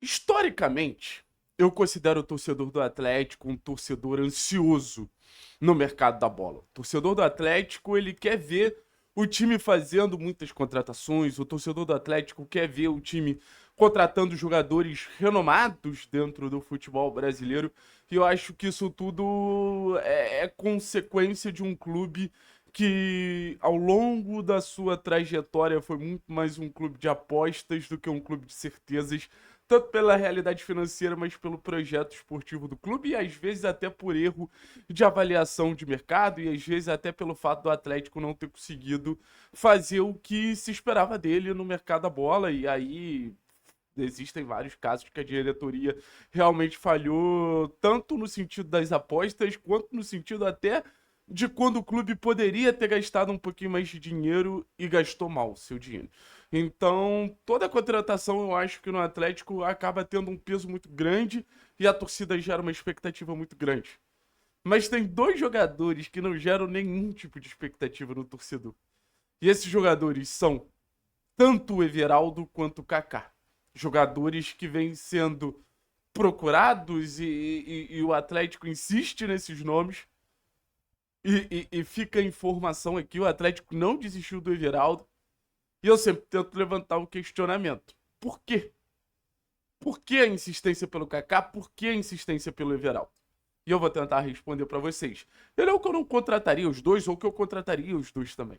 Historicamente, eu considero o torcedor do Atlético um torcedor ansioso no mercado da bola. O torcedor do Atlético, ele quer ver o time fazendo muitas contratações, o torcedor do Atlético quer ver o time contratando jogadores renomados dentro do futebol brasileiro, e eu acho que isso tudo é consequência de um clube que, ao longo da sua trajetória, foi muito mais um clube de apostas do que um clube de certezas, tanto pela realidade financeira, mas pelo projeto esportivo do clube, e às vezes até por erro de avaliação de mercado, e às vezes até pelo fato do Atlético não ter conseguido fazer o que se esperava dele no mercado da bola, e aí existem vários casos que a diretoria realmente falhou, tanto no sentido das apostas, quanto no sentido até de quando o clube poderia ter gastado um pouquinho mais de dinheiro e gastou mal o seu dinheiro. Então, toda a contratação eu acho que no Atlético acaba tendo um peso muito grande e a torcida gera uma expectativa muito grande. Mas tem dois jogadores que não geram nenhum tipo de expectativa no torcedor. E esses jogadores são tanto o Everaldo quanto o Kaká. Jogadores que vêm sendo procurados e o Atlético insiste nesses nomes. E fica a informação aqui: o Atlético não desistiu do Everaldo. E eu sempre tento levantar o questionamento: por quê? Por que a insistência pelo Kaká? Por que a insistência pelo Everaldo? E eu vou tentar responder para vocês. Ele é o que eu não contrataria os dois, ou que eu contrataria os dois também.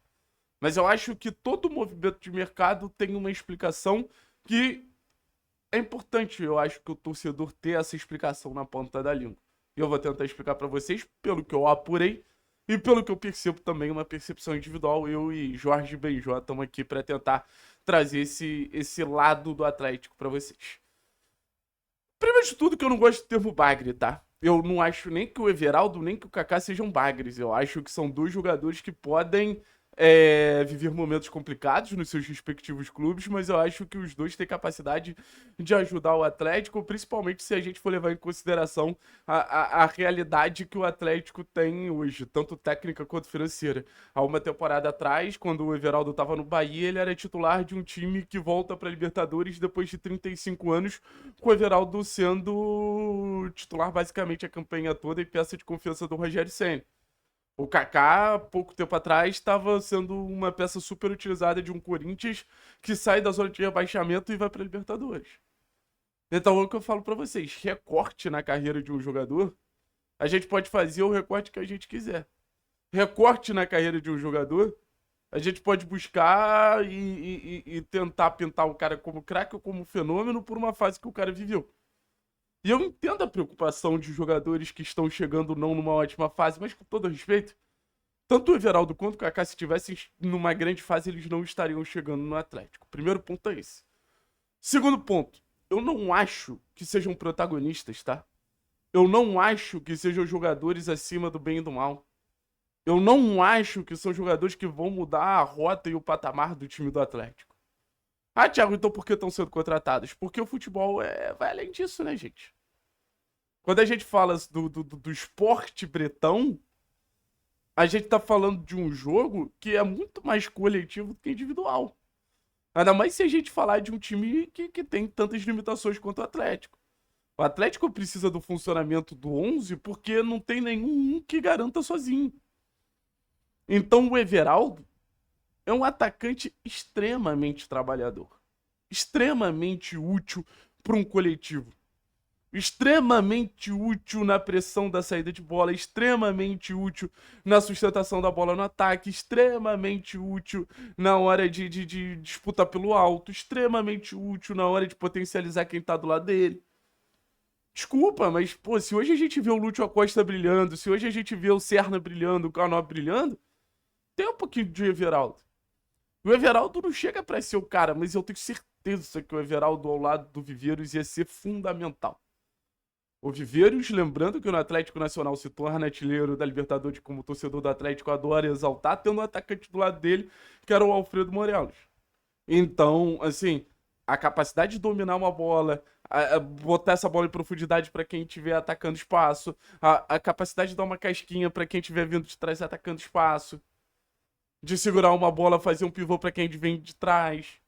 Mas eu acho que todo movimento de mercado tem uma explicação que é importante, eu acho, que o torcedor ter essa explicação na ponta da língua. E eu vou tentar explicar para vocês, pelo que eu apurei e pelo que eu percebo também, uma percepção individual. Eu e Jorge Benjó estamos aqui para tentar trazer esse lado do Atlético para vocês. Primeiro de tudo, que eu não gosto do termo bagre, tá? Eu não acho nem que o Everaldo nem que o Kaká sejam bagres. Eu acho que são dois jogadores que podem viver momentos complicados nos seus respectivos clubes, mas eu acho que os dois têm capacidade de ajudar o Atlético, principalmente se a gente for levar em consideração a realidade que o Atlético tem hoje, tanto técnica quanto financeira. Há uma temporada atrás, quando o Everaldo estava no Bahia, ele era titular de um time que volta para a Libertadores depois de 35 anos, com o Everaldo sendo titular basicamente a campanha toda e peça de confiança do Rogério Ceni. O Kaká, pouco tempo atrás, estava sendo uma peça super utilizada de um Corinthians que sai da zona de rebaixamento e vai para a Libertadores. Então, é o que eu falo para vocês: recorte na carreira de um jogador, a gente pode fazer o recorte que a gente quiser. Recorte na carreira de um jogador, a gente pode buscar e tentar pintar o cara como craque ou como fenômeno por uma fase que o cara viveu. E eu entendo a preocupação de jogadores que estão chegando não numa ótima fase, mas com todo respeito, tanto o Everaldo quanto o Kaká, se estivessem numa grande fase, eles não estariam chegando no Atlético. Primeiro ponto é esse. Segundo ponto, eu não acho que sejam protagonistas, tá? Eu não acho que sejam jogadores acima do bem e do mal. Eu não acho que são jogadores que vão mudar a rota e o patamar do time do Atlético. Ah, Thiago, então por que estão sendo contratados? Porque o futebol vai além disso, né, gente? Quando a gente fala do esporte bretão, a gente tá falando de um jogo que é muito mais coletivo do que individual. Ainda mais se a gente falar de um time que tem tantas limitações quanto o Atlético. O Atlético precisa do funcionamento do 11 porque não tem nenhum que garanta sozinho. Então o Everaldo é um atacante extremamente trabalhador, extremamente útil para um coletivo, extremamente útil na pressão da saída de bola, extremamente útil na sustentação da bola no ataque, extremamente útil na hora de disputar pelo alto, extremamente útil na hora de potencializar quem tá do lado dele. Desculpa, mas, pô, se hoje a gente vê o Lúcio Acosta brilhando, se hoje a gente vê o Serna brilhando, o Canó brilhando, tem um pouquinho de Everaldo. O Everaldo não chega pra ser o cara, mas eu tenho certeza que o Everaldo ao lado do Viveiros ia ser fundamental. O Viveiros, lembrando que no Atlético Nacional se torna artilheiro da Libertadores, como o torcedor do Atlético adora exaltar, tendo um atacante do lado dele, que era o Alfredo Morelos. Então, assim, a capacidade de dominar uma bola, botar essa bola em profundidade para quem estiver atacando espaço, a capacidade de dar uma casquinha para quem estiver vindo de trás atacando espaço, de segurar uma bola, fazer um pivô para quem vem de trás.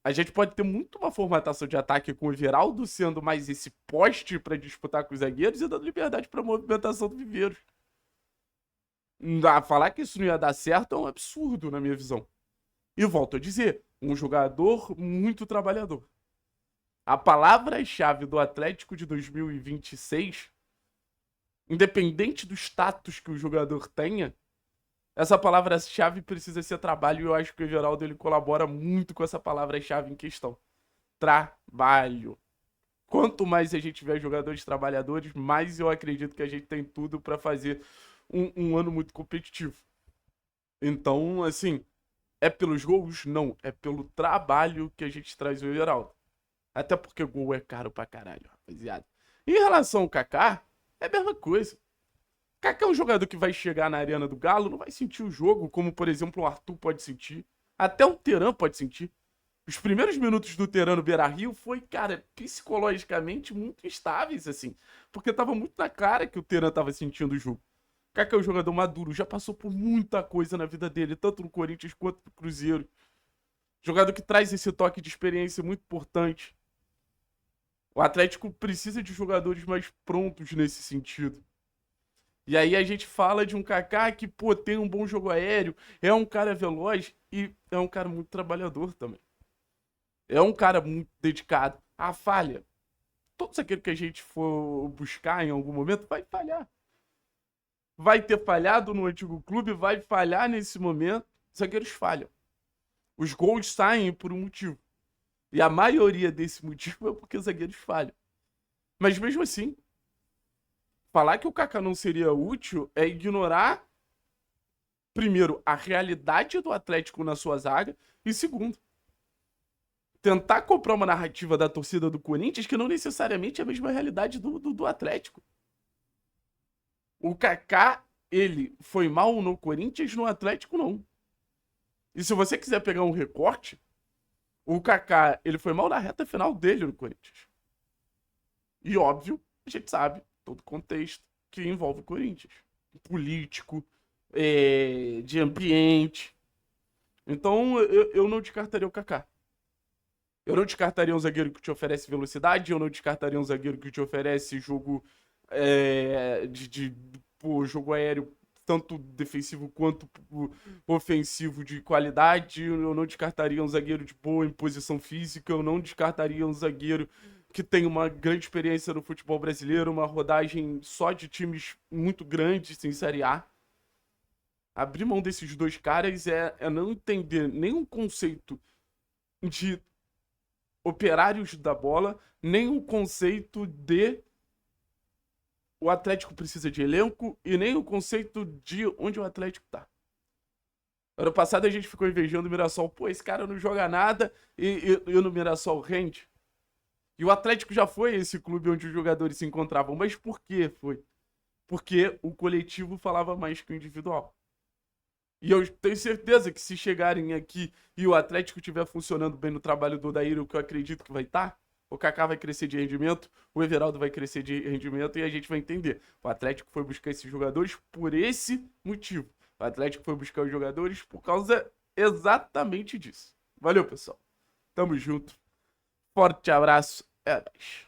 A gente pode ter muito uma formatação de ataque com o Everaldo sendo mais esse poste para disputar com os zagueiros e dando liberdade para movimentação do Viveiros. Falar que isso não ia dar certo é um absurdo na minha visão. E volto a dizer, um jogador muito trabalhador. A palavra-chave do Atlético de 2026, independente do status que o jogador tenha, essa palavra-chave precisa ser trabalho e eu acho que o Everaldo ele colabora muito com essa palavra-chave em questão. Trabalho. Quanto mais a gente tiver jogadores trabalhadores, mais eu acredito que a gente tem tudo para fazer um ano muito competitivo. Então, assim, é pelos gols? Não. É pelo trabalho que a gente traz o Everaldo. Até porque gol é caro pra caralho, rapaziada. Em relação ao Kaká, é a mesma coisa. Kaká é um jogador que vai chegar na Arena do Galo, não vai sentir o jogo, como, por exemplo, o Arthur pode sentir. Até o Teran pode sentir. Os primeiros minutos do Teran no Beira-Rio foi, cara, psicologicamente muito instáveis, assim. Porque tava muito na cara que o Teran tava sentindo o jogo. Kaká é um jogador maduro, já passou por muita coisa na vida dele, tanto no Corinthians quanto no Cruzeiro. Jogador que traz esse toque de experiência muito importante. O Atlético precisa de jogadores mais prontos nesse sentido. E aí a gente fala de um Kaká que, pô, tem um bom jogo aéreo, é um cara veloz e é um cara muito trabalhador também. É um cara muito dedicado. A falha, todos aqueles que a gente for buscar em algum momento, vai falhar. Vai ter falhado no antigo clube, vai falhar nesse momento. Os zagueiros falham. Os gols saem por um motivo. E a maioria desse motivo é porque os zagueiros falham. Mas mesmo assim, falar que o Kaká não seria útil é ignorar, primeiro, a realidade do Atlético na sua zaga e, segundo, tentar comprar uma narrativa da torcida do Corinthians que não necessariamente é a mesma realidade do Atlético. O Kaká, ele foi mal no Corinthians, no Atlético não. E se você quiser pegar um recorte, o Kaká, ele foi mal na reta final dele no Corinthians. E óbvio, a gente sabe todo o contexto que envolve o Corinthians. Político, de ambiente. Então, eu não descartaria o Kaká. Eu não descartaria um zagueiro que te oferece velocidade, eu não descartaria um zagueiro que te oferece jogo jogo aéreo, tanto defensivo quanto ofensivo de qualidade. Eu não descartaria um zagueiro de boa imposição física, eu não descartaria um zagueiro que tem uma grande experiência no futebol brasileiro, uma rodagem só de times muito grandes em Série A. Abrir mão desses dois caras é não entender nenhum conceito de operários da bola, nem o conceito de o Atlético precisa de elenco e nem o conceito de onde o Atlético tá. Ano passado a gente ficou invejando o Mirassol. Pô, esse cara não joga nada e no Mirassol rende. E o Atlético já foi esse clube onde os jogadores se encontravam. Mas por que foi? Porque o coletivo falava mais que o individual. E eu tenho certeza que se chegarem aqui e o Atlético estiver funcionando bem no trabalho do Odair, o que eu acredito que vai estar, o Kaká vai crescer de rendimento, o Everaldo vai crescer de rendimento e a gente vai entender. O Atlético foi buscar esses jogadores por esse motivo. O Atlético foi buscar os jogadores por causa exatamente disso. Valeu, pessoal. Tamo junto. Forte abraço. É nóis.